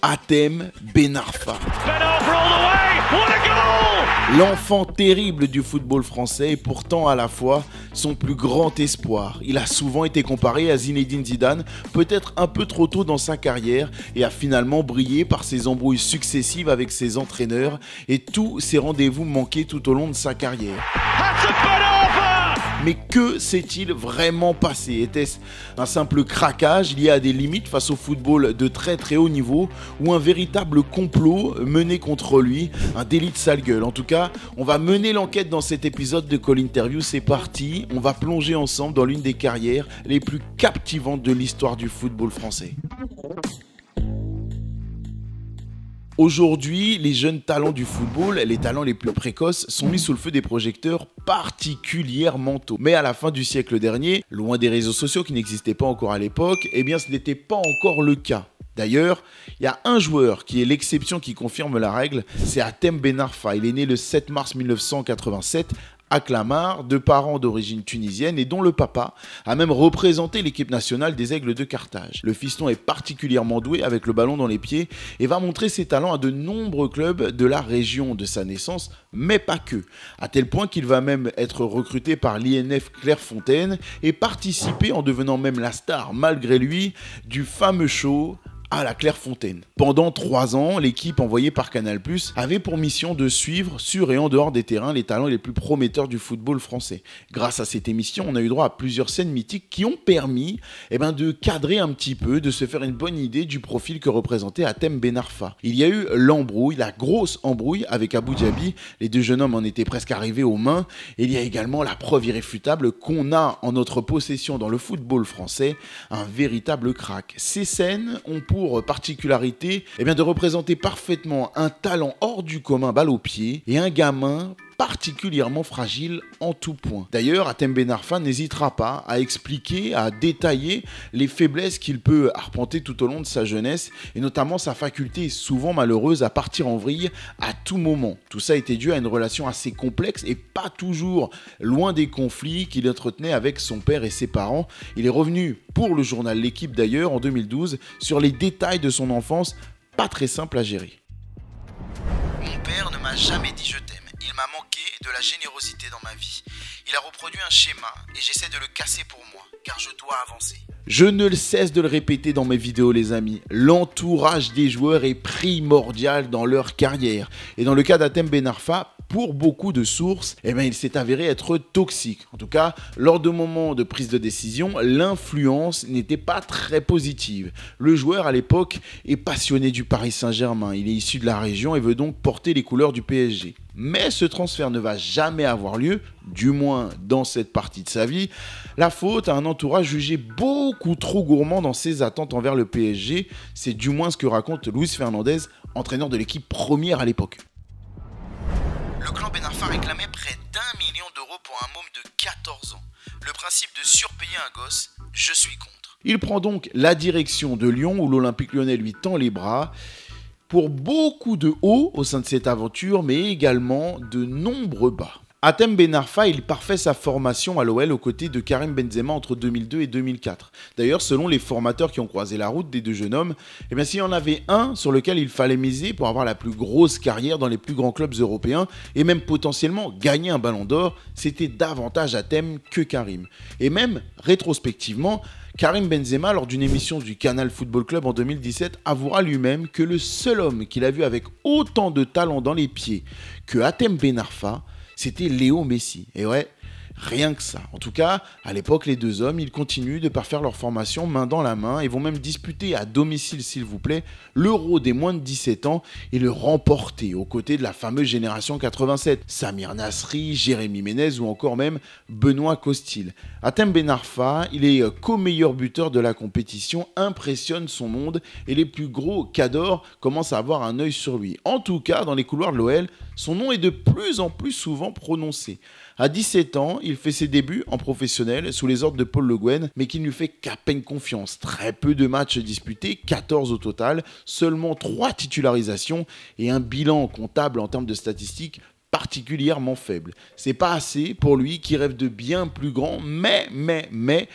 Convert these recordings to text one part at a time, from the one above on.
Hatem Ben Arfa. L'enfant terrible du football français et pourtant à la fois son plus grand espoir. Il a souvent été comparé à Zinedine Zidane, peut-être un peu trop tôt dans sa carrière, et a finalement brillé par ses embrouilles successives avec ses entraîneurs et tous ses rendez-vous manqués tout au long de sa carrière. Mais que s'est-il vraiment passé? Était-ce un simple craquage lié à des limites face au football de très très haut niveau ou un véritable complot mené contre lui, un délit de sale gueule? En tout cas, on va mener l'enquête dans cet épisode de Call Interview, c'est parti, on va plonger ensemble dans l'une des carrières les plus captivantes de l'histoire du football français. Aujourd'hui, les jeunes talents du football, les talents les plus précoces, sont mis sous le feu des projecteurs particulièrement tôt. Mais à la fin du siècle dernier, loin des réseaux sociaux qui n'existaient pas encore à l'époque, eh bien ce n'était pas encore le cas. D'ailleurs, il y a un joueur qui est l'exception qui confirme la règle, c'est Hatem Ben Arfa. Il est né le 7 mars 1987 à Clamart, de parents d'origine tunisienne et dont le papa a même représenté l'équipe nationale des Aigles de Carthage. Le fiston est particulièrement doué avec le ballon dans les pieds et va montrer ses talents à de nombreux clubs de la région de sa naissance, mais pas que. À tel point qu'il va même être recruté par l'INF Clairefontaine et participer en devenant même la star, malgré lui, du fameux show à la Clairefontaine. Pendant 3 ans, l'équipe envoyée par Canal+ avait pour mission de suivre sur et en dehors des terrains les talents les plus prometteurs du football français. Grâce à cette émission, on a eu droit à plusieurs scènes mythiques qui ont permis de cadrer un petit peu, de se faire une bonne idée du profil que représentait Hatem Ben Arfa. Il y a eu l'embrouille, la grosse embrouille avec Abou Diaby. Les deux jeunes hommes en étaient presque arrivés aux mains. Et il y a également la preuve irréfutable qu'on a en notre possession dans le football français un véritable crack. Ces scènes ont pour particularité de représenter parfaitement un talent hors du commun, balle au pied, et un gamin particulièrement fragile en tout point. D'ailleurs, Hatem Ben Arfa n'hésitera pas à expliquer, à détailler les faiblesses qu'il peut arpenter tout au long de sa jeunesse, et notamment sa faculté souvent malheureuse à partir en vrille à tout moment. Tout ça était dû à une relation assez complexe et pas toujours loin des conflits qu'il entretenait avec son père et ses parents. Il est revenu pour le journal L'Équipe d'ailleurs en 2012 sur les détails de son enfance, pas très simple à gérer. Mon père ne m'a jamais dit je t'aime. Il m'a manqué de la générosité dans ma vie. Il a reproduit un schéma et j'essaie de le casser pour moi, car je dois avancer. Je ne cesse de le répéter dans mes vidéos les amis, l'entourage des joueurs est primordial dans leur carrière. Et dans le cas d'Hatem Ben Arfa, pour beaucoup de sources, il s'est avéré être toxique. En tout cas, lors de moments de prise de décision, l'influence n'était pas très positive. Le joueur à l'époque est passionné du Paris Saint-Germain, il est issu de la région et veut donc porter les couleurs du PSG. Mais ce transfert ne va jamais avoir lieu, du moins dans cette partie de sa vie. La faute à un entourage jugé beaucoup trop gourmand dans ses attentes envers le PSG. C'est du moins ce que raconte Luis Fernandez, entraîneur de l'équipe première à l'époque. Le clan Ben Arfa réclamait près d'1 million d'euros pour un môme de 14 ans. Le principe de surpayer un gosse, je suis contre. Il prend donc la direction de Lyon où l'Olympique Lyonnais lui tend les bras. Pour beaucoup de hauts au sein de cette aventure, mais également de nombreux bas. Hatem Ben Arfa, il parfait sa formation à l'OL aux côtés de Karim Benzema entre 2002 et 2004. D'ailleurs, selon les formateurs qui ont croisé la route des deux jeunes hommes, s'il y en avait un sur lequel il fallait miser pour avoir la plus grosse carrière dans les plus grands clubs européens et même potentiellement gagner un ballon d'or, c'était davantage Hatem que Karim. Et même, rétrospectivement, Karim Benzema, lors d'une émission du Canal Football Club en 2017, avouera lui-même que le seul homme qu'il a vu avec autant de talent dans les pieds que Hatem Ben Arfa, c'était Léo Messi. Et ouais, rien que ça. En tout cas, à l'époque, les deux hommes, ils continuent de parfaire leur formation main dans la main et vont même disputer à domicile, s'il vous plaît, l'Euro des moins de 17 ans et le remporter aux côtés de la fameuse génération 87. Samir Nasri, Jérémy Ménez ou encore même Benoît Costil. Hatem Ben Arfa, il est co-meilleur buteur de la compétition, impressionne son monde et les plus gros cadors commencent à avoir un œil sur lui. En tout cas, dans les couloirs de l'OL, son nom est de plus en plus souvent prononcé. À 17 ans, il fait ses débuts en professionnel sous les ordres de Paul Le Guen, mais qui ne lui fait qu'à peine confiance. Très peu de matchs disputés, 14 au total, seulement 3 titularisations et un bilan comptable en termes de statistiques particulièrement faible. C'est pas assez pour lui qui rêve de bien plus grand, mais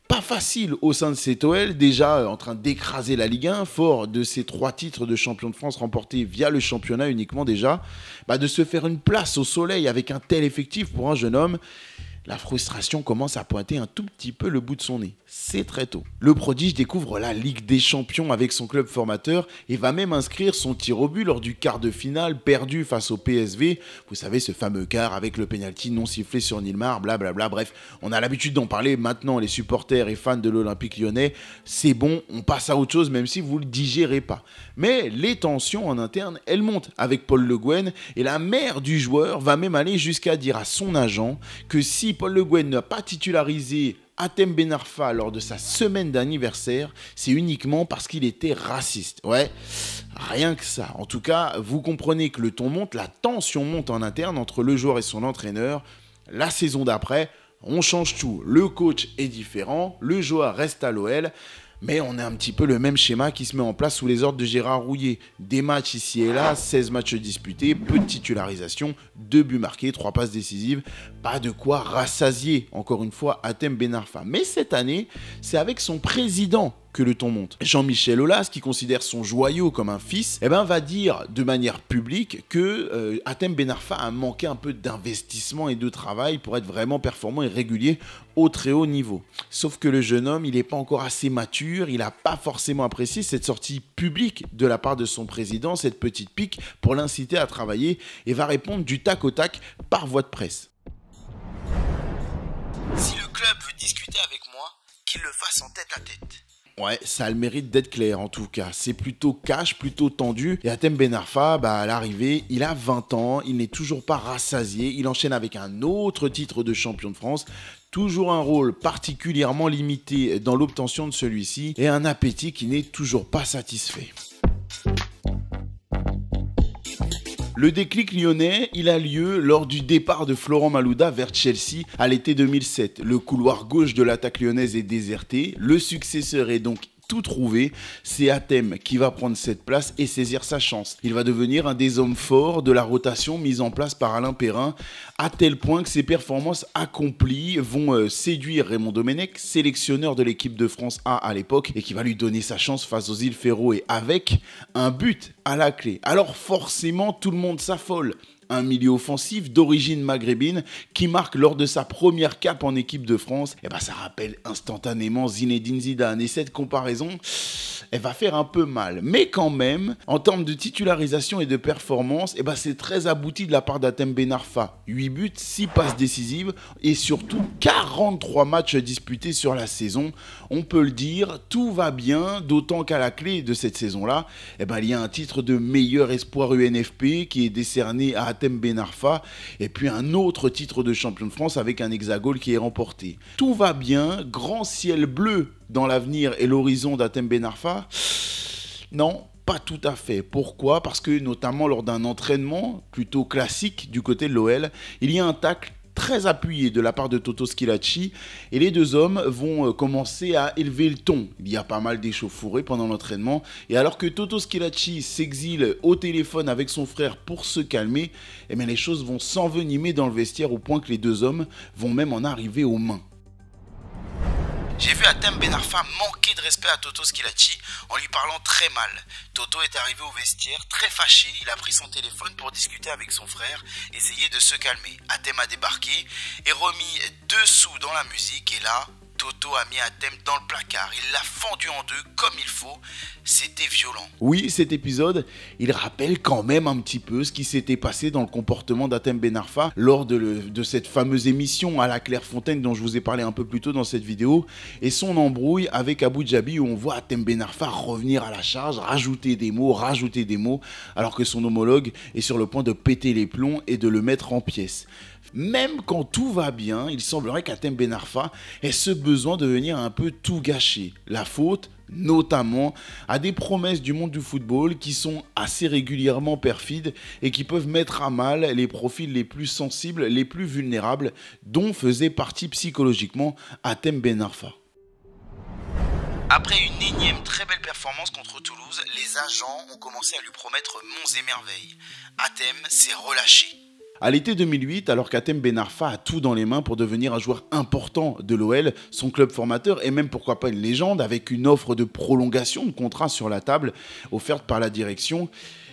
pas facile au sein de cet OL, déjà en train d'écraser la Ligue 1, fort de ses 3 titres de champion de France remportés via le championnat uniquement déjà, de se faire une place au soleil avec un tel effectif pour un jeune homme. La frustration commence à pointer un tout petit peu le bout de son nez. C'est très tôt. Le prodige découvre la Ligue des Champions avec son club formateur et va même inscrire son tir au but lors du quart de finale perdu face au PSV. Vous savez, ce fameux quart avec le pénalty non sifflé sur Nilmar, blablabla. Bref, on a l'habitude d'en parler maintenant, les supporters et fans de l'Olympique Lyonnais. C'est bon, on passe à autre chose même si vous ne le digérez pas. Mais les tensions en interne, elles montent avec Paul Le Guen et la mère du joueur va même aller jusqu'à dire à son agent que si Paul Le Guen n'a pas titularisé Hatem Ben Arfa lors de sa semaine d'anniversaire, c'est uniquement parce qu'il était raciste. Ouais, rien que ça. En tout cas, vous comprenez que le ton monte, la tension monte en interne entre le joueur et son entraîneur. La saison d'après, on change tout. Le coach est différent, le joueur reste à l'OL. Mais on a un petit peu le même schéma qui se met en place sous les ordres de Gérard Rouillet. Des matchs ici et là, 16 matchs disputés, peu de titularisation, 2 buts marqués, 3 passes décisives. Pas de quoi rassasier, encore une fois, Hatem Ben Arfa. Mais cette année, c'est avec son président que le ton monte. Jean-Michel Aulas, qui considère son joyau comme un fils, va dire de manière publique que Hatem Ben Arfa a manqué un peu d'investissement et de travail pour être vraiment performant et régulier au très haut niveau. Sauf que le jeune homme, il n'est pas encore assez mature, il n'a pas forcément apprécié cette sortie publique de la part de son président, cette petite pique pour l'inciter à travailler, et va répondre du tac au tac par voie de presse. Si le club veut discuter avec moi, qu'il le fasse en tête à tête. Ouais, ça a le mérite d'être clair en tout cas. C'est plutôt cash, plutôt tendu. Et Hatem Ben Arfa, à l'arrivée, il a 20 ans, il n'est toujours pas rassasié. Il enchaîne avec un autre titre de champion de France. Toujours un rôle particulièrement limité dans l'obtention de celui-ci. Et un appétit qui n'est toujours pas satisfait. Le déclic lyonnais, il a lieu lors du départ de Florent Malouda vers Chelsea à l'été 2007. Le couloir gauche de l'attaque lyonnaise est déserté, le successeur est donc tout trouvé, c'est Hatem qui va prendre cette place et saisir sa chance. Il va devenir un des hommes forts de la rotation mise en place par Alain Perrin, à tel point que ses performances accomplies vont séduire Raymond Domenech, sélectionneur de l'équipe de France A à l'époque, et qui va lui donner sa chance face aux îles Féroé avec un but à la clé. Alors forcément, tout le monde s'affole. Un milieu offensif d'origine maghrébine qui marque lors de sa première cape en équipe de France, ça rappelle instantanément Zinedine Zidane. Et cette comparaison, elle va faire un peu mal. Mais quand même, en termes de titularisation et de performance, c'est très abouti de la part d'Hatem Ben Arfa. 8 buts, 6 passes décisives et surtout 43 matchs disputés sur la saison. On peut le dire, tout va bien, d'autant qu'à la clé de cette saison-là, il y a un titre de meilleur espoir UNFP qui est décerné à Hatem Ben Arfa, et puis un autre titre de champion de France avec un hexagone qui est remporté. Tout va bien, grand ciel bleu dans l'avenir et l'horizon d'Hatem Ben Arfa? Non, pas tout à fait. Pourquoi? Parce que notamment lors d'un entraînement plutôt classique du côté de l'OL, il y a un tacle très appuyé de la part de Toto Schillaci et les deux hommes vont commencer à élever le ton. Il y a pas mal d'échauffourées pendant l'entraînement et alors que Toto Schillaci s'exile au téléphone avec son frère pour se calmer, les choses vont s'envenimer dans le vestiaire au point que les deux hommes vont même en arriver aux mains. J'ai vu Hatem Ben Arfa manquer de respect à Toto Schillaci en lui parlant très mal. Toto est arrivé au vestiaire très fâché, il a pris son téléphone pour discuter avec son frère, essayer de se calmer. Hatem a débarqué et remis 2 sous dans la musique et là, Toto a mis Hatem dans le placard. Il l'a fendu en deux comme il faut. C'était violent. Oui, cet épisode, il rappelle quand même un petit peu ce qui s'était passé dans le comportement d'Hatem Ben Arfa lors de cette fameuse émission à la Clairefontaine dont je vous ai parlé un peu plus tôt dans cette vidéo et son embrouille avec Abou Djabi où on voit Hatem Ben Arfa revenir à la charge, rajouter des mots, alors que son homologue est sur le point de péter les plombs et de le mettre en pièces. Même quand tout va bien, il semblerait qu'Hatem Ben Arfa ait ce besoin de venir un peu tout gâcher. La faute, notamment, à des promesses du monde du football qui sont assez régulièrement perfides et qui peuvent mettre à mal les profils les plus sensibles, les plus vulnérables, dont faisait partie psychologiquement Hatem Ben Arfa. Après une énième très belle performance contre Toulouse, les agents ont commencé à lui promettre monts et merveilles. Hatem s'est relâché. À l'été 2008, alors qu'Hatem Ben Arfa a tout dans les mains pour devenir un joueur important de l'OL, son club formateur et même pourquoi pas une légende, avec une offre de prolongation de contrat sur la table offerte par la direction,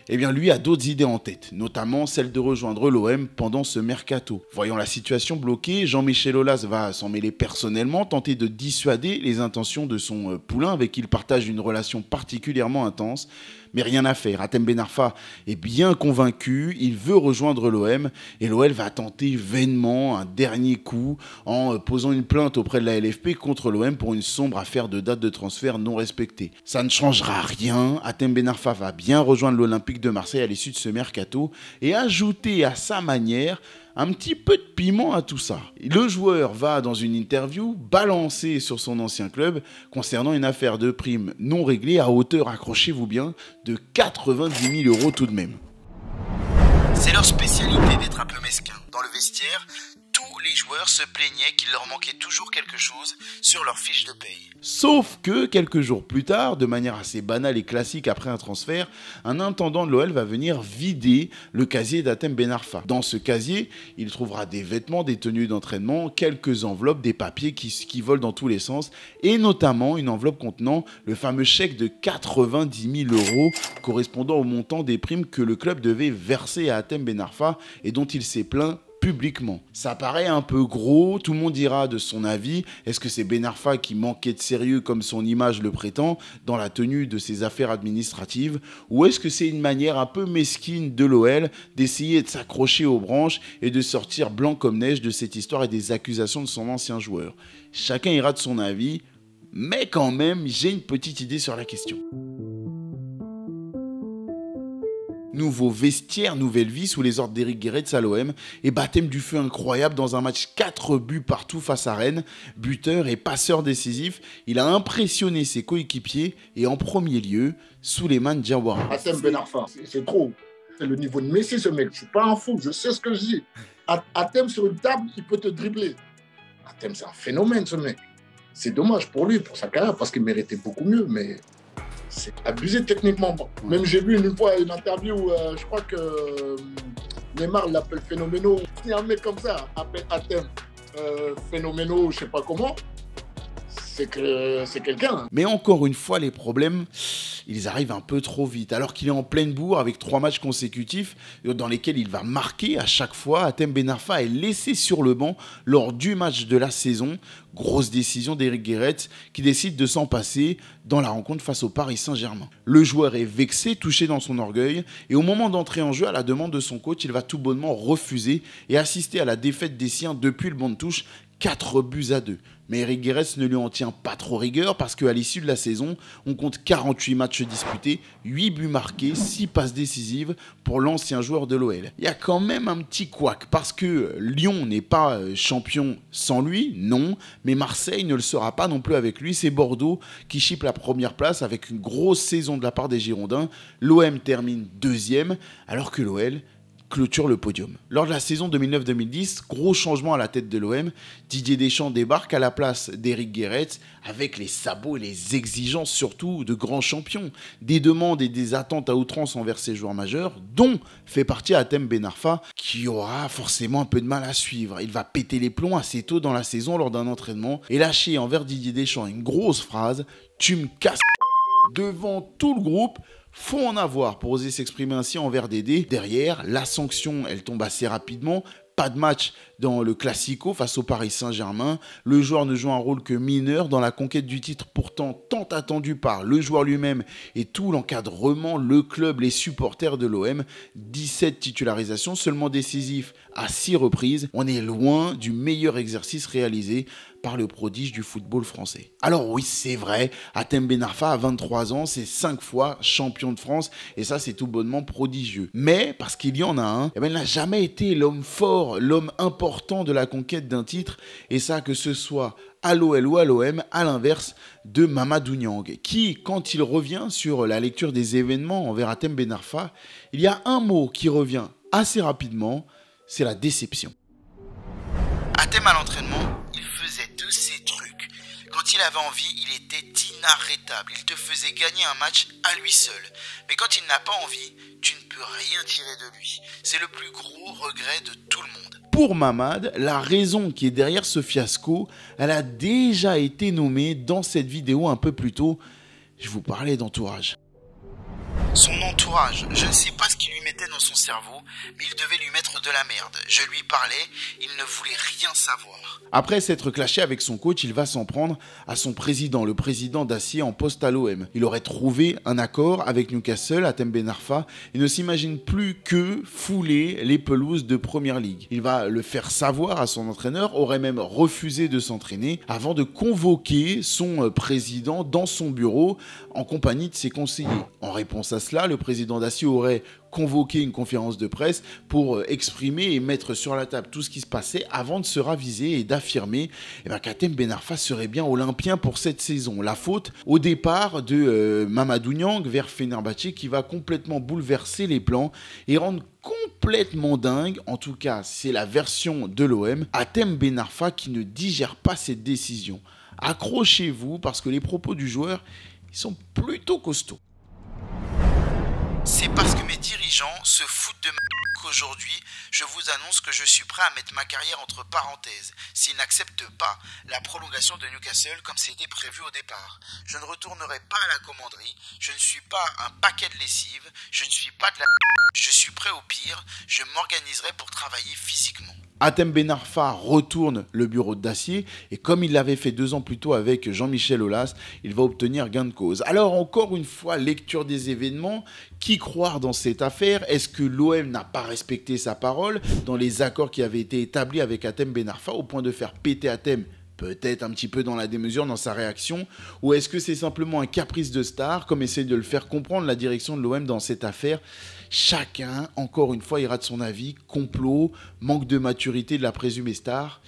eh bien lui a d'autres idées en tête, notamment celle de rejoindre l'OM pendant ce mercato. Voyant la situation bloquée, Jean-Michel Aulas va s'en mêler personnellement, tenter de dissuader les intentions de son poulain avec qui il partage une relation particulièrement intense. Mais rien à faire, Hatem Ben Arfa est bien convaincu, il veut rejoindre l'OM et l'OL va tenter vainement un dernier coup en posant une plainte auprès de la LFP contre l'OM pour une sombre affaire de date de transfert non respectée. Ça ne changera rien, Hatem Ben Arfa va bien rejoindre l'Olympique de Marseille à l'issue de ce mercato et ajouter à sa manière un petit peu de piment à tout ça. Le joueur va, dans une interview, balancer sur son ancien club concernant une affaire de prime non réglée à hauteur, accrochez-vous bien, de 90 000 € tout de même. C'est leur spécialité d'être un peu mesquin. Dans le vestiaire, tous les joueurs se plaignaient qu'il leur manquait toujours quelque chose sur leur fiche de paye. Sauf que quelques jours plus tard, de manière assez banale et classique après un transfert, un intendant de l'OL va venir vider le casier d'Hatem Ben Arfa. Dans ce casier, il trouvera des vêtements, des tenues d'entraînement, quelques enveloppes, des papiers qui volent dans tous les sens, et notamment une enveloppe contenant le fameux chèque de 90 000 € correspondant au montant des primes que le club devait verser à Hatem Ben Arfa et dont il s'est plaint publiquement. Ça paraît un peu gros, tout le monde dira de son avis. Est-ce que c'est Ben Arfa qui manquait de sérieux comme son image le prétend dans la tenue de ses affaires administratives, ou est-ce que c'est une manière un peu mesquine de l'OL d'essayer de s'accrocher aux branches et de sortir blanc comme neige de cette histoire et des accusations de son ancien joueur? Chacun ira de son avis, mais quand même, j'ai une petite idée sur la question. Nouveau vestiaire, nouvelle vie sous les ordres d'Éric Guéretz à l'OM et baptême du feu incroyable dans un match 4 buts partout face à Rennes. Buteur et passeur décisif, il a impressionné ses coéquipiers et en premier lieu, Souleymane Diawara. Hatem Ben Arfa, c'est trop. C'est le niveau de Messi ce mec. Je suis pas un fou, je sais ce que je dis. Hatem sur une table, il peut te dribbler. Hatem c'est un phénomène ce mec. C'est dommage pour lui, pour sa carrière, parce qu'il méritait beaucoup mieux, mais c'est abusé techniquement. Même j'ai vu une fois une interview où je crois que Neymar l'appelle Phénoméno. Si un mec comme ça appelle Hatem Phénoméno, je sais pas comment, c'est que c'est quelqu'un. Mais encore une fois, les problèmes, ils arrivent un peu trop vite. Alors qu'il est en pleine bourre avec 3 matchs consécutifs dans lesquels il va marquer à chaque fois, Hatem Ben Arfa est laissé sur le banc lors du match de la saison. Grosse décision d'Éric Guéretz qui décide de s'en passer dans la rencontre face au Paris Saint-Germain. Le joueur est vexé, touché dans son orgueil et au moment d'entrer en jeu à la demande de son coach, il va tout bonnement refuser et assister à la défaite des siens depuis le banc de touche, 4-2. Mais Éric Guéretz ne lui en tient pas trop rigueur parce qu'à l'issue de la saison, on compte 48 matchs disputés, 8 buts marqués, 6 passes décisives pour l'ancien joueur de l'OL. Il y a quand même un petit couac parce que Lyon n'est pas champion sans lui, non, mais Marseille ne le sera pas non plus avec lui. C'est Bordeaux qui chipe la première place avec une grosse saison de la part des Girondins. L'OM termine 2e alors que l'OL clôture le podium. Lors de la saison 2009-2010, gros changement à la tête de l'OM, Didier Deschamps débarque à la place d'Éric Guéretz avec les sabots et les exigences surtout de grands champions, des demandes et des attentes à outrance envers ses joueurs majeurs, dont fait partie Hatem Ben Arfa, qui aura forcément un peu de mal à suivre. Il va péter les plombs assez tôt dans la saison lors d'un entraînement et lâcher envers Didier Deschamps une grosse phrase « Tu me casses » devant tout le groupe. Faut en avoir pour oser s'exprimer ainsi envers Dédé. Derrière, la sanction, elle tombe assez rapidement. Pas de match dans le Classico face au Paris Saint-Germain. Le joueur ne joue un rôle que mineur dans la conquête du titre pourtant tant attendu par le joueur lui-même et tout l'encadrement, le club, les supporters de l'OM. 17 titularisations, seulement décisif à 6 reprises. On est loin du meilleur exercice réalisé par le prodige du football français. Alors oui, c'est vrai, Hatem Ben Arfa a 23 ans, c'est 5 fois champion de France et ça c'est tout bonnement prodigieux. Mais, parce qu'il y en a un, il n'a jamais été l'homme fort, l'homme important de la conquête d'un titre et ça que ce soit à l'OL ou à l'OM, à l'inverse de Mamadou Niang, qui, quand il revient sur la lecture des événements envers Hatem Ben Arfa, il y a un mot qui revient assez rapidement, c'est la déception. Hatem à l'entraînement, il faisait de ces trucs. Quand il avait envie, il était inarrêtable. Il te faisait gagner un match à lui seul. Mais quand il n'a pas envie, tu ne peux pu rien tirer de lui. C'est le plus gros regret de tout le monde. Pour Mamad, la raison qui est derrière ce fiasco, elle a déjà été nommée dans cette vidéo un peu plus tôt. Je vous parlais d'entourage. Son entourage, je ne sais pas ce qu'il lui mettait dans son cerveau, mais il devait lui mettre de la merde. Je lui parlais, il ne voulait rien savoir. Après s'être clashé avec son coach, il va s'en prendre à son président, le président d'acier en poste à l'OM. Il aurait trouvé un accord avec Newcastle, Hatem Ben Arfa, et ne s'imagine plus que fouler les pelouses de Première Ligue. Il va le faire savoir à son entraîneur, aurait même refusé de s'entraîner avant de convoquer son président dans son bureau en compagnie de ses conseillers. En réponse à cela, le président d'acier aurait convoqué une conférence de presse pour exprimer et mettre sur la table tout ce qui se passait avant de se raviser et d'affirmer qu'Hatem Ben Arfa serait bien olympien pour cette saison. La faute au départ de Mamadou Niang vers Fenerbahçe qui va complètement bouleverser les plans et rendre complètement dingue, en tout cas c'est la version de l'OM, Hatem Ben Arfa qui ne digère pas cette décision. Accrochez-vous parce que les propos du joueur, ils sont plutôt costauds. C'est parce que mes dirigeants se foutent de ma qu'aujourd'hui, je vous annonce que je suis prêt à mettre ma carrière entre parenthèses s'ils n'acceptent pas la prolongation de Newcastle comme c'était prévu au départ. Je ne retournerai pas à la commanderie, je ne suis pas un paquet de lessive, je ne suis pas de la... Je suis prêt au pire, je m'organiserai pour travailler physiquement. Hatem Ben Arfa retourne le bureau d'Acier et comme il l'avait fait 2 ans plus tôt avec Jean-Michel Aulas, il va obtenir gain de cause. Alors encore une fois, lecture des événements, qui croire dans cette affaire? Est-ce que l'OM n'a pas respecté sa parole dans les accords qui avaient été établis avec Hatem Ben Arfa au point de faire péter Hatem? Peut-être un petit peu dans la démesure dans sa réaction, ou est-ce que c'est simplement un caprice de star, comme essaie de le faire comprendre la direction de l'OM dans cette affaire? Chacun, encore une fois, ira de son avis, complot, manque de maturité de la présumée star.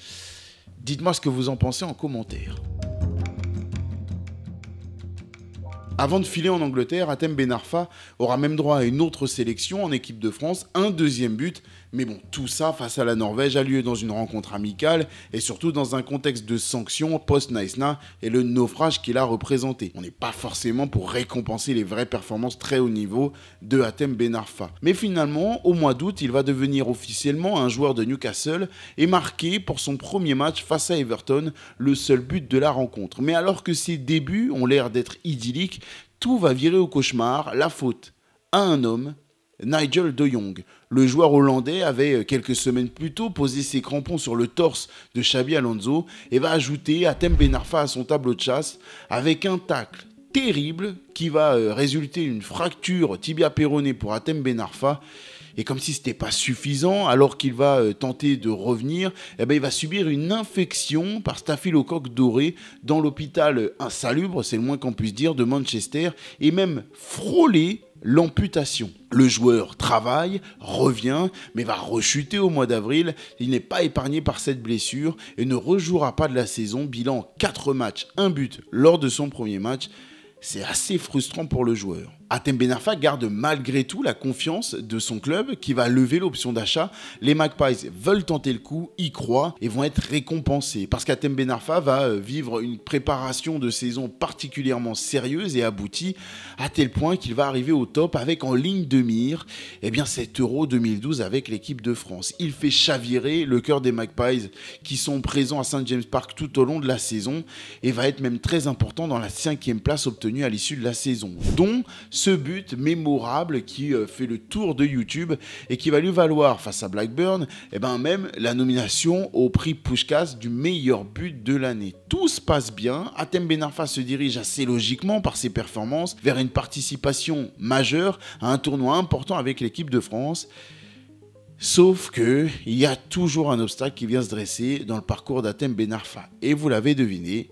Dites-moi ce que vous en pensez en commentaire. Avant de filer en Angleterre, Hatem Ben Arfa aura même droit à une autre sélection en équipe de France, un 2e but. Mais bon, tout ça face à la Norvège a lieu dans une rencontre amicale et surtout dans un contexte de sanctions post-Naïsna et le naufrage qu'il a représenté. On n'est pas forcément pour récompenser les vraies performances très haut niveau de Hatem Ben Arfa. Mais finalement, au mois d'août, il va devenir officiellement un joueur de Newcastle et marquer pour son premier match face à Everton le seul but de la rencontre. Mais alors que ses débuts ont l'air d'être idylliques, tout va virer au cauchemar, la faute à un homme, Nigel de Jong. Le joueur hollandais avait quelques semaines plus tôt posé ses crampons sur le torse de Xabi Alonso et va ajouter Hatem Ben Arfa à son tableau de chasse avec un tacle terrible qui va résulter une fracture tibia-péronée pour Hatem Ben Arfa. Et comme si ce n'était pas suffisant, alors qu'il va tenter de revenir, il va subir une infection par staphylocoque doré dans l'hôpital insalubre, c'est le moins qu'on puisse dire, de Manchester, et même frôler l'amputation. Le joueur travaille, revient, mais va rechuter au mois d'avril. Il n'est pas épargné par cette blessure et ne rejouera pas de la saison. Bilan 4 matchs, 1 but lors de son premier match. C'est assez frustrant pour le joueur. Hatem Ben Arfa garde malgré tout la confiance de son club qui va lever l'option d'achat. Les Magpies veulent tenter le coup, y croient et vont être récompensés. Parce qu'Hatem Ben Arfa va vivre une préparation de saison particulièrement sérieuse et aboutie à tel point qu'il va arriver au top avec en ligne de mire cet Euro 2012 avec l'équipe de France. Il fait chavirer le cœur des Magpies qui sont présents à St James Park tout au long de la saison et va être même très important dans la 5e place obtenue à l'issue de la saison, dont ce but mémorable qui fait le tour de YouTube et qui va lui valoir face à Blackburn même la nomination au prix Puskás du meilleur but de l'année. Tout se passe bien, Hatem Ben Arfa se dirige assez logiquement par ses performances vers une participation majeure à un tournoi important avec l'équipe de France. Sauf que il y a toujours un obstacle qui vient se dresser dans le parcours d'Hatem Ben Arfa. Et vous l'avez deviné,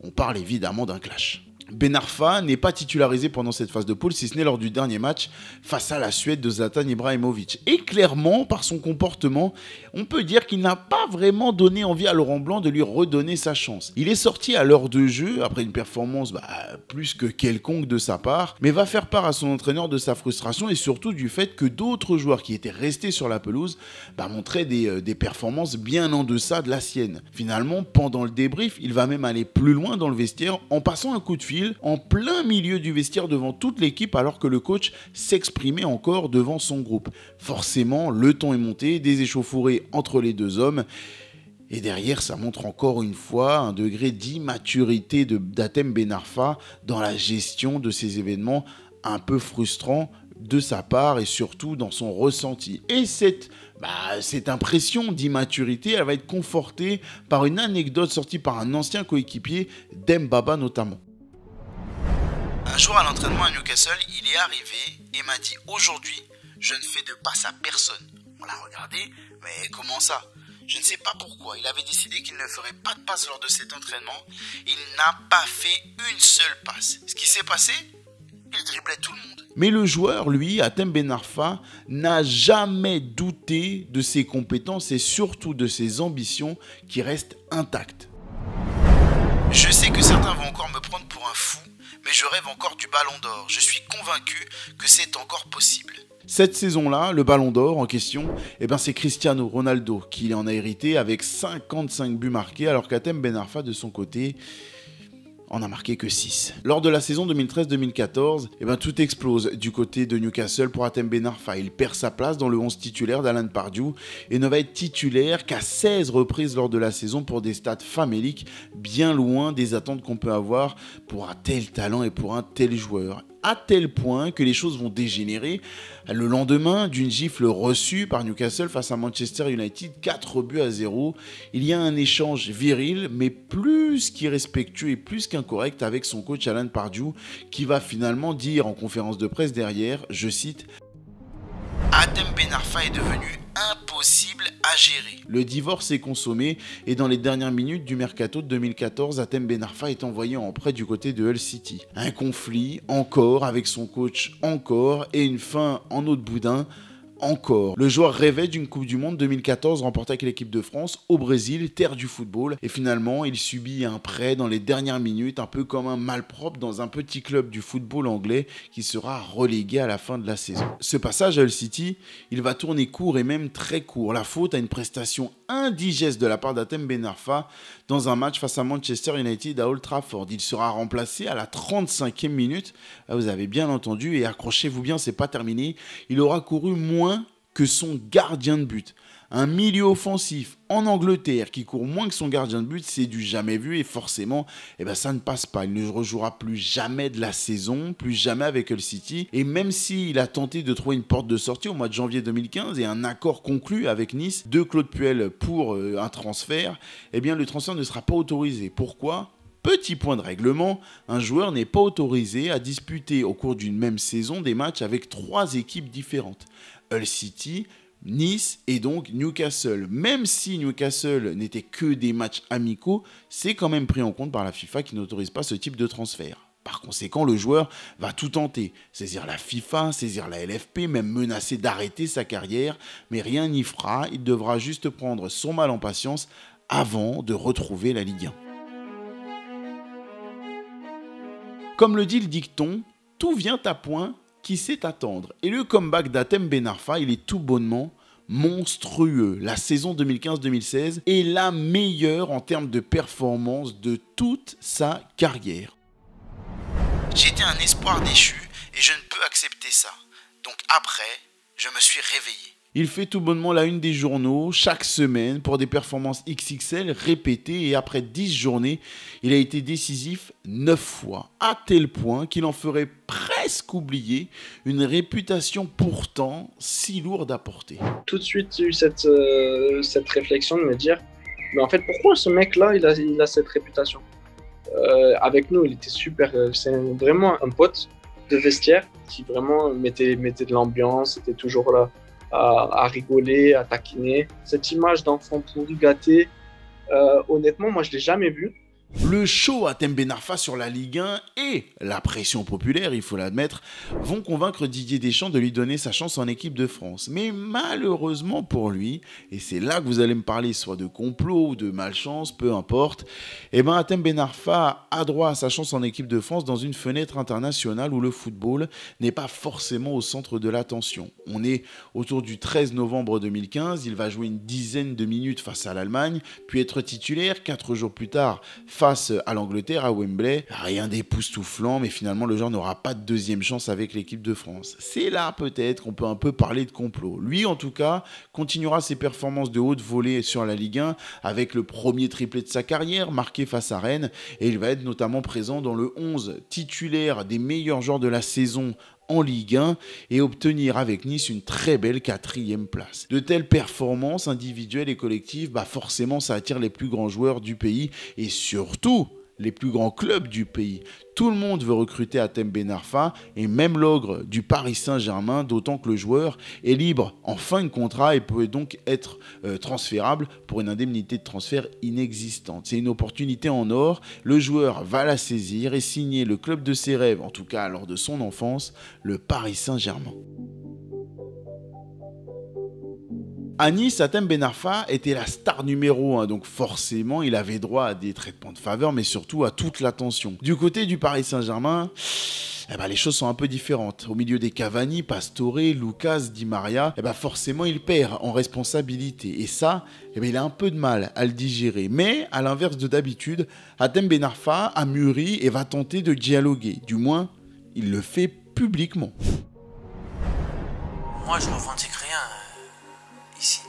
on parle évidemment d'un clash. Ben Arfa n'est pas titularisé pendant cette phase de poule, si ce n'est lors du dernier match face à la Suède de Zlatan Ibrahimovic. Et clairement, par son comportement, on peut dire qu'il n'a pas vraiment donné envie à Laurent Blanc de lui redonner sa chance. Il est sorti à l'heure de jeu, après une performance plus que quelconque de sa part, mais va faire part à son entraîneur de sa frustration et surtout du fait que d'autres joueurs qui étaient restés sur la pelouse montraient des performances bien en deçà de la sienne. Finalement, pendant le débrief, il va même aller plus loin dans le vestiaire en passant un coup de fil fil en plein milieu du vestiaire devant toute l'équipe alors que le coach s'exprimait encore devant son groupe. Forcément, le ton est monté, des échauffourées entre les deux hommes. Et derrière, ça montre encore une fois un degré d'immaturité d'Hatem Ben Arfa dans la gestion de ces événements un peu frustrants de sa part et surtout dans son ressenti. Et cette impression d'immaturité, elle va être confortée par une anecdote sortie par un ancien coéquipier d'Mbaba notamment. Un jour à l'entraînement à Newcastle, il est arrivé et m'a dit « Aujourd'hui, je ne fais de passe à personne ». On l'a regardé, mais comment ça ? Je ne sais pas pourquoi, il avait décidé qu'il ne ferait pas de passe lors de cet entraînement. Il n'a pas fait une seule passe. Ce qui s'est passé ? Il driblait tout le monde. Mais le joueur, lui, Hatem Ben Arfa, n'a jamais douté de ses compétences et surtout de ses ambitions qui restent intactes. Je sais que certains vont encore me prendre pour un fou, mais je rêve encore du Ballon d'Or. Je suis convaincu que c'est encore possible. Cette saison-là, le Ballon d'Or en question, c'est Cristiano Ronaldo qui en a hérité avec 55 buts marqués, alors qu'Hatem Ben Arfa, de son côté, en a marqué que 6. Lors de la saison 2013-2014, tout explose du côté de Newcastle pour Hatem Ben Arfa. Il perd sa place dans le 11 titulaire d'Alan Pardew et ne va être titulaire qu'à 16 reprises lors de la saison pour des stats faméliques, bien loin des attentes qu'on peut avoir pour un tel talent et pour un tel joueur. À tel point que les choses vont dégénérer le lendemain d'une gifle reçue par Newcastle face à Manchester United, 4-0. Il y a un échange viril, mais plus qu'irrespectueux et plus qu'incorrect avec son coach Alan Pardew, qui va finalement dire en conférence de presse derrière, je cite, « Hatem Ben Arfa est devenu impossible à gérer. » Le divorce est consommé et dans les dernières minutes du mercato de 2014, Hatem Ben Arfa est envoyé en prêt du côté de Hull City. Un conflit encore avec son coach encore et une fin en eau de boudin encore. Le joueur rêvait d'une Coupe du Monde 2014 remportée avec l'équipe de France au Brésil, terre du football. Et finalement, il subit un prêt dans les dernières minutes, un peu comme un malpropre dans un petit club du football anglais qui sera relégué à la fin de la saison. Ce passage à Hull City, il va tourner court et même très court. La faute à une prestation indigeste de la part d'Hatem Ben Arfa dans un match face à Manchester United à Old Trafford. Il sera remplacé à la 35e minute. Vous avez bien entendu et accrochez-vous bien, c'est pas terminé. Il aura couru moins que son gardien de but. Un milieu offensif en Angleterre qui court moins que son gardien de but, c'est du jamais vu et forcément, ça ne passe pas. Il ne rejouera plus jamais de la saison, plus jamais avec Hull City. Et même s'il a tenté de trouver une porte de sortie au mois de janvier 2015 et un accord conclu avec Nice de Claude Puel pour un transfert, le transfert ne sera pas autorisé. Pourquoi ? Petit point de règlement, un joueur n'est pas autorisé à disputer au cours d'une même saison des matchs avec 3 équipes différentes. Hull City, Nice et donc Newcastle. Même si Newcastle n'était que des matchs amicaux, c'est quand même pris en compte par la FIFA qui n'autorise pas ce type de transfert. Par conséquent, le joueur va tout tenter, saisir la FIFA, saisir la LFP, même menacer d'arrêter sa carrière, mais rien n'y fera, il devra juste prendre son mal en patience avant de retrouver la Ligue 1. Comme le dit le dicton, tout vient à point qui sait attendre. Et le comeback d'Hatem Ben Arfa, il est tout bonnement monstrueux. La saison 2015-2016 est la meilleure en termes de performance de toute sa carrière. J'étais un espoir déchu et je ne peux accepter ça. Donc après, je me suis réveillé. Il fait tout bonnement la une des journaux chaque semaine pour des performances XXL répétées et après 10 journées, il a été décisif 9 fois, à tel point qu'il en ferait presque oublier une réputation pourtant si lourde à porter. Tout de suite, j'ai eu cette réflexion de me dire, mais en fait, pourquoi ce mec-là, il a cette réputation ? Avec nous, il était super, c'est vraiment un pote de vestiaire qui vraiment mettait de l'ambiance, était toujours là. À rigoler, à taquiner. Cette image d'enfant pourri gâté, honnêtement, moi, je ne l'ai jamais vue. Le show Hatem Ben Arfa sur la Ligue 1 et la pression populaire, il faut l'admettre, vont convaincre Didier Deschamps de lui donner sa chance en équipe de France. Mais malheureusement pour lui, et c'est là que vous allez me parler soit de complot ou de malchance, peu importe, Hatem Ben Arfa a droit à sa chance en équipe de France dans une fenêtre internationale où le football n'est pas forcément au centre de l'attention. On est autour du 13 novembre 2015, il va jouer une dizaine de minutes face à l'Allemagne, puis être titulaire 4 jours plus tard face face à l'Angleterre, à Wembley. Rien d'époustouflant, mais finalement le joueur n'aura pas de deuxième chance avec l'équipe de France. C'est là peut-être qu'on peut un peu parler de complot. Lui en tout cas continuera ses performances de haute volée sur la Ligue 1 avec le premier triplé de sa carrière marqué face à Rennes, et il va être notamment présent dans le 11 titulaire des meilleurs joueurs de la saison en Ligue 1 et obtenir avec Nice une très belle 4e place. De telles performances individuelles et collectives, forcément ça attire les plus grands joueurs du pays et surtout les plus grands clubs du pays. Tout le monde veut recruter Hatem Ben Arfa et même l'ogre du Paris Saint-Germain, d'autant que le joueur est libre en fin de contrat et peut donc être transférable pour une indemnité de transfert inexistante. C'est une opportunité en or, le joueur va la saisir et signer le club de ses rêves, en tout cas lors de son enfance, le Paris Saint-Germain. À Nice, Hatem Ben Arfa était la star numéro 1, donc forcément il avait droit à des traitements de faveur, mais surtout à toute l'attention. Du côté du Paris Saint-Germain, les choses sont un peu différentes. Au milieu des Cavani, Pastore, Lucas, Di Maria, forcément il perd en responsabilité. Et ça, il a un peu de mal à le digérer. Mais à l'inverse de d'habitude, Hatem Ben Arfa a mûri et va tenter de dialoguer. Du moins, il le fait publiquement. Moi je ne revendique rien. Ici,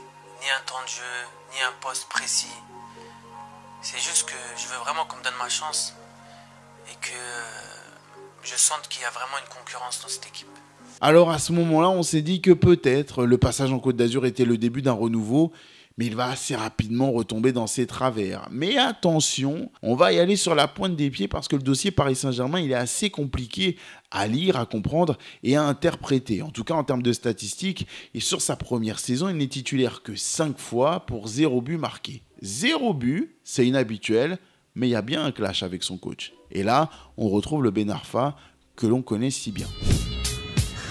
ni un temps de jeu, ni un poste précis. C'est juste que je veux vraiment qu'on me donne ma chance et que je sente qu'il y a vraiment une concurrence dans cette équipe. Alors à ce moment-là, on s'est dit que peut-être le passage en Côte d'Azur était le début d'un renouveau, mais il va assez rapidement retomber dans ses travers. Mais attention, on va y aller sur la pointe des pieds parce que le dossier Paris Saint-Germain, il est assez compliqué à lire, à comprendre et à interpréter. En tout cas, en termes de statistiques, et sur sa première saison, il n'est titulaire que 5 fois pour 0 but marqué. 0 but, c'est inhabituel, mais il y a bien un clash avec son coach. Et là, on retrouve le Ben Arfa que l'on connaît si bien.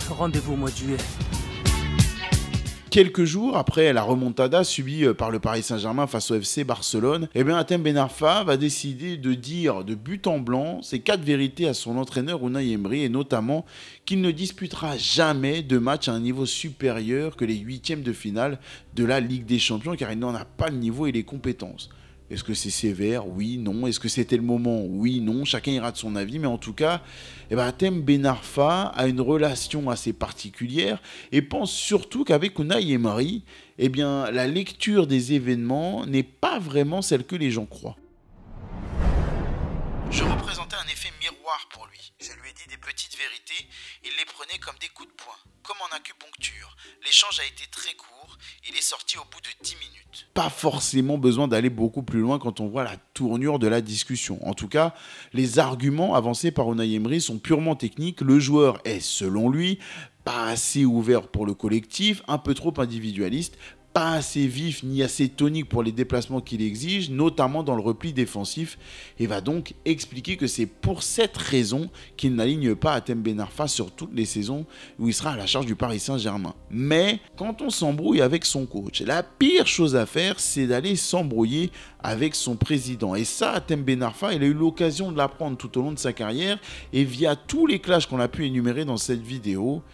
Rendez-vous au mois de juillet. Quelques jours après la remontada subie par le Paris Saint-Germain face au FC Barcelone, Hatem Ben Arfa va décider de dire de but en blanc ses 4 vérités à son entraîneur Unai Emery, et notamment qu'il ne disputera jamais de match à un niveau supérieur que les 8e de finale de la Ligue des Champions, car il n'en a pas le niveau et les compétences. Est-ce que c'est sévère? Oui, non. Est-ce que c'était le moment? Oui, non. Chacun ira de son avis, mais en tout cas, Hatem Ben Arfa a une relation assez particulière et pense surtout qu'avec Unai Emery, la lecture des événements n'est pas vraiment celle que les gens croient. Je représentais un effet miroir pour lui. Je lui ai dit des petites vérités, il les prenait comme des coups de poing, comme en acupuncture. L'échange a été très court, il est sorti au bout de 10 minutes. Pas forcément besoin d'aller beaucoup plus loin quand on voit la tournure de la discussion. En tout cas, les arguments avancés par Unai Emery sont purement techniques. Le joueur est, selon lui, pas assez ouvert pour le collectif, un peu trop individualiste, pas assez vif ni assez tonique pour les déplacements qu'il exige, notamment dans le repli défensif, et va donc expliquer que c'est pour cette raison qu'il n'aligne pas Hatem Ben Arfa sur toutes les saisons où il sera à la charge du Paris Saint-Germain. Mais quand on s'embrouille avec son coach, la pire chose à faire, c'est d'aller s'embrouiller avec son président. Et ça, Hatem Ben Arfa, il a eu l'occasion de l'apprendre tout au long de sa carrière, et via tous les clashs qu'on a pu énumérer dans cette vidéo,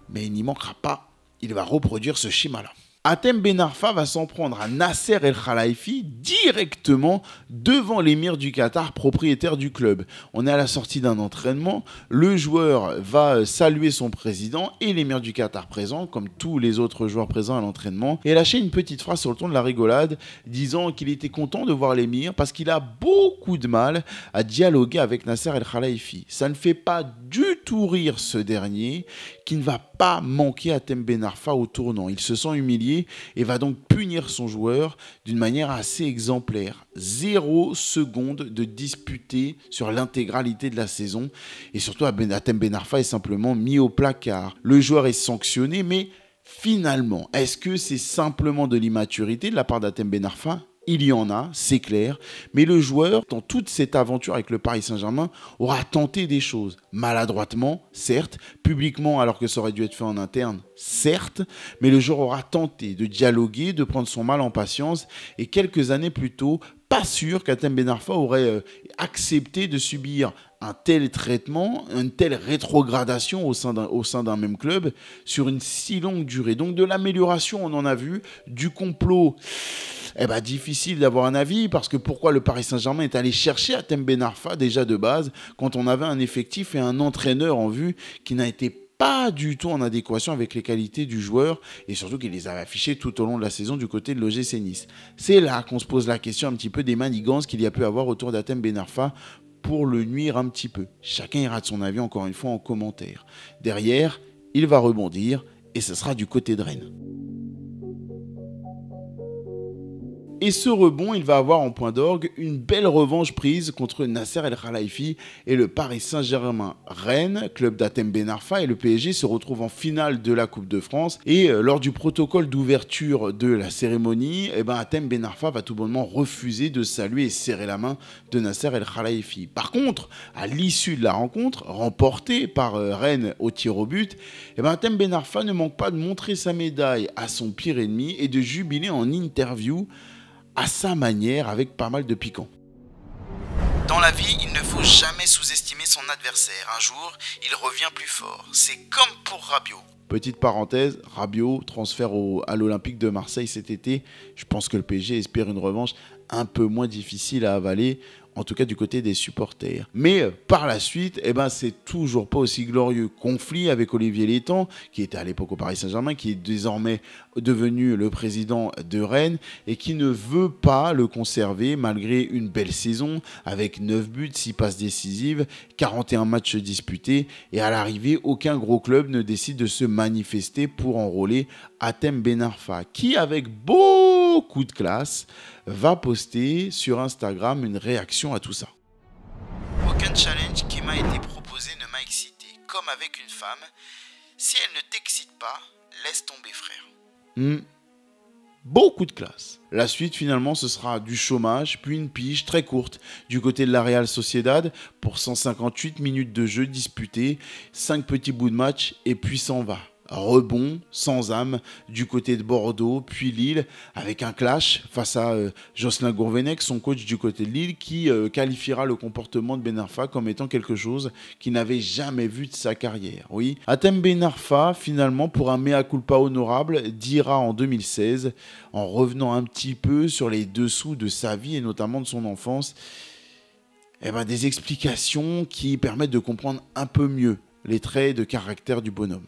mais il n'y manquera pas, il va reproduire ce schéma-là. Hatem Ben Arfa va s'en prendre à Nasser El Khelaifi directement devant l'émir du Qatar, propriétaire du club. On est à la sortie d'un entraînement, le joueur va saluer son président et l'émir du Qatar présent, comme tous les autres joueurs présents à l'entraînement, et lâcher une petite phrase sur le ton de la rigolade, disant qu'il était content de voir l'émir parce qu'il a beaucoup de mal à dialoguer avec Nasser El Khelaifi. Ça ne fait pas du tout rire ce dernier, qui ne va pas manquer Hatem Ben Arfa au tournant. Il se sent humilié et va donc punir son joueur d'une manière assez exemplaire. 0 seconde de disputé sur l'intégralité de la saison, et surtout Hatem Ben Arfa est simplement mis au placard. Le joueur est sanctionné, mais finalement, est-ce que c'est simplement de l'immaturité de la part d'Hatem Ben Arfa? Il y en a, c'est clair, mais le joueur, dans toute cette aventure avec le Paris Saint-Germain, aura tenté des choses. Maladroitement, certes, publiquement alors que ça aurait dû être fait en interne, certes, mais le joueur aura tenté de dialoguer, de prendre son mal en patience, et quelques années plus tôt, pas sûr qu'Hatem Ben Arfa aurait accepté de subir un tel traitement, une telle rétrogradation au sein d'un même club sur une si longue durée. Donc de l'amélioration, on en a vu, du complot, difficile d'avoir un avis, parce que pourquoi le Paris Saint-Germain est allé chercher Hatem Ben Arfa déjà de base, quand on avait un effectif et un entraîneur en vue qui n'a été pas du tout en adéquation avec les qualités du joueur, et surtout qu'il les avait affichées tout au long de la saison du côté de l'OGC Nice. C'est là qu'on se pose la question un petit peu des manigances qu'il y a pu avoir autour d'Hatem Ben Arfa pour le nuire un petit peu. Chacun ira de son avis, encore une fois, en commentaire. Derrière, il va rebondir, et ce sera du côté de Rennes. Et ce rebond, il va avoir en point d'orgue une belle revanche prise contre Nasser El Khelaifi et le Paris Saint-Germain. Rennes, club d'Hatem Ben Arfa, et le PSG se retrouvent en finale de la Coupe de France. Et lors du protocole d'ouverture de la cérémonie, Hatem Ben Arfa va tout bonnement refuser de saluer et serrer la main de Nasser El Khelaifi. Par contre, à l'issue de la rencontre, remportée par Rennes au tir au but, Hatem Ben Arfa ne manque pas de montrer sa médaille à son pire ennemi et de jubiler en interview à sa manière, avec pas mal de piquant. Dans la vie, il ne faut jamais sous-estimer son adversaire. Un jour, il revient plus fort. C'est comme pour Rabiot. Petite parenthèse, Rabiot, transfert à l'Olympique de Marseille cet été. Je pense que le PSG espère une revanche un peu moins difficile à avaler, en tout cas du côté des supporters. Mais par la suite, c'est toujours pas aussi glorieux. Conflit avec Olivier Létang, qui était à l'époque au Paris Saint-Germain, qui est désormais devenu le président de Rennes et qui ne veut pas le conserver malgré une belle saison avec 9 buts, 6 passes décisives, 41 matchs disputés, et à l'arrivée, aucun gros club ne décide de se manifester pour enrôler Hatem Ben Arfa, qui avec beaucoup de classe va poster sur Instagram une réaction à tout ça. Aucun challenge qui m'a été proposé ne m'a excité. Comme avec une femme, si elle ne t'excite pas, laisse tomber, frère. Beaucoup de classe. La suite, finalement, ce sera du chômage, puis une pige très courte du côté de la Real Sociedad pour 158 minutes de jeu disputées, 5 petits bouts de match, et puis s'en va. Rebond, sans âme, du côté de Bordeaux, puis Lille, avec un clash face à Jocelyn Gourvenec, son coach du côté de Lille, qui qualifiera le comportement de Ben Arfa comme étant quelque chose qu'il n'avait jamais vu de sa carrière. Oui, Hatem Ben Arfa, finalement, pour un mea culpa honorable, dira en 2016, en revenant un petit peu sur les dessous de sa vie et notamment de son enfance, des explications qui permettent de comprendre un peu mieux les traits de caractère du bonhomme.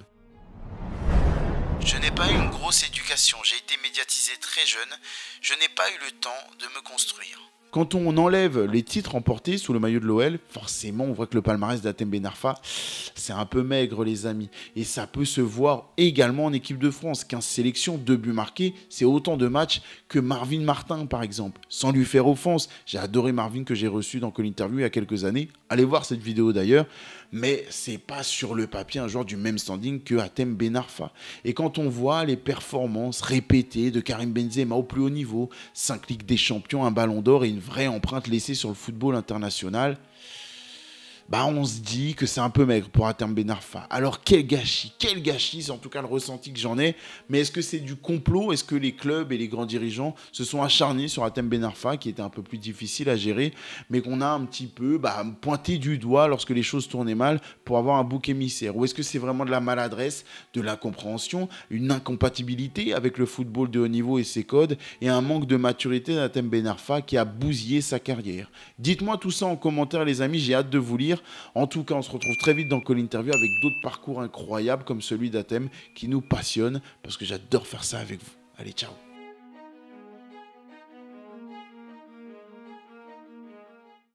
Je n'ai pas eu une grosse éducation, j'ai été médiatisé très jeune, je n'ai pas eu le temps de me construire. Quand on enlève les titres remportés sous le maillot de l'OL, forcément on voit que le palmarès d'Hatem Ben Arfa, c'est un peu maigre les amis. Et ça peut se voir également en équipe de France. 15 sélections, 2 buts marqués, c'est autant de matchs que Marvin Martin par exemple. Sans lui faire offense, j'ai adoré Marvin que j'ai reçu dans Call Interview il y a quelques années. Allez voir cette vidéo d'ailleurs. Mais c'est pas sur le papier un joueur du même standing que Hatem Ben Arfa. Et quand on voit les performances répétées de Karim Benzema au plus haut niveau, 5 Ligues des Champions, un Ballon d'Or et une vraie empreinte laissée sur le football international, on se dit que c'est un peu maigre pour Hatem Ben Arfa. Alors quel gâchis, c'est en tout cas le ressenti que j'en ai. Mais est-ce que c'est du complot? Est-ce que les clubs et les grands dirigeants se sont acharnés sur Hatem Ben Arfa, qui était un peu plus difficile à gérer, mais qu'on a un petit peu pointé du doigt lorsque les choses tournaient mal pour avoir un bouc émissaire? Ou est-ce que c'est vraiment de la maladresse, de l'incompréhension, une incompatibilité avec le football de haut niveau et ses codes, et un manque de maturité d'Hatem Ben Arfa qui a bousillé sa carrière? Dites-moi tout ça en commentaire les amis, j'ai hâte de vous lire. En tout cas, on se retrouve très vite dans Call Interview avec d'autres parcours incroyables comme celui d'Hatem qui nous passionne parce que j'adore faire ça avec vous. Allez, ciao!